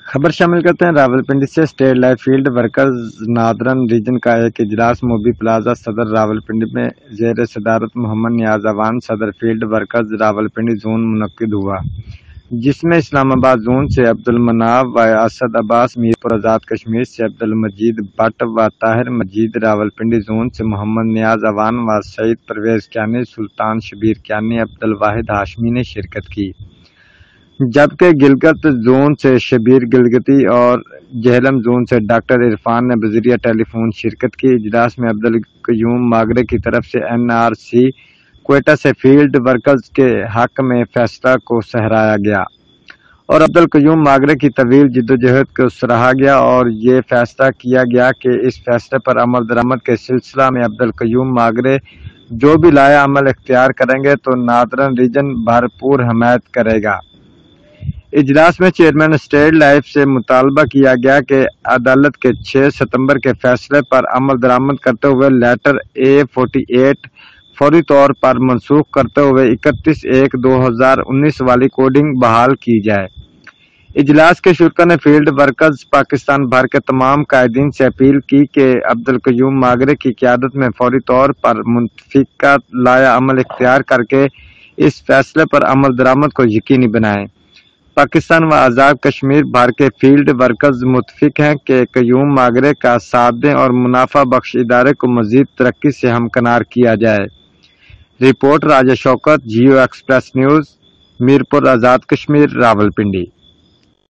خبر شامل کرتے ہیں راولپنڈی سے۔ State life field workers Northern region کا ایک اجلاس موبی پلازا صدر راولپنڈی میں زیر صدارت محمد نیاز اعوان صدر فیلڈ ورکرز راولپنڈی زون منعقد ہوا، جس میں اسلام آباد زون سے عبدالمناف و اسد عباس، میرپور آزاد کشمیر سے عبدالمجید بٹ و طاہر مجید، راولپنڈی زون سے محمد نیاز اعوان و سعید پرویز کیانی، سلطان شبیر کیانی، عبدالواحد ہاشمی نے شرکت کی، جبکہ گلگت زون سے شبیر گلگتی اور جہلم زون سے ڈاکٹر عرفان نے بذریعہ ٹیلی فون شرکت کی۔ اجلاس میں عبدالقیوم ماگرے کی طرف سے NRC کوئٹہ سے فیلڈ ورکرز کے حق میں فیصلہ کو سراہا گیا اور عبدالقیوم ماگرے کی طویل جدوجہد کو سراہا گیا، اور یہ فیصلہ کیا گیا کہ اس فیصلے پر عمل درآمد کے سلسلہ میں عبدالقیوم ماگرے جو بھی لائحہ عمل اختیار کریں گے تو نادرن ریجن بھرپور حمایت کرے گا۔ اجلاس میں چیئرمین اسٹیٹ لائف سے مطالبہ کیا گیا کہ عدالت کے 6 ستمبر کے فیصلے پر عمل درآمد کرتے ہوئے لیٹر A48 فوری طور پر منسوخ کرتے ہوئے 31/1/2019 والی کوڈنگ بحال کی جائے۔ اجلاس کے شرکا نے فیلڈ ورکرز پاکستان بھر کے تمام قائدین سے اپیل کی کہ عبدالقیوم ماگرے کی قیادت میں فوری طور پر متفقہ لائحہ عمل اختیار کر کے اس فیصلے پر عمل درآمد کو یقینی بنائیں۔ پاکستان و آزاد کشمیر بھر کے فیلڈ ورکرز متفق ہیں کہ قیوم ماگرے کا ساتھ دیں اور منافع بخش ادارے کو مزید ترقی سے ہمکنار کیا جائے۔ رپورٹ راجہ شوکت، جیو ایکسپریس نیوز، میرپور آزاد کشمیر، راولپنڈی۔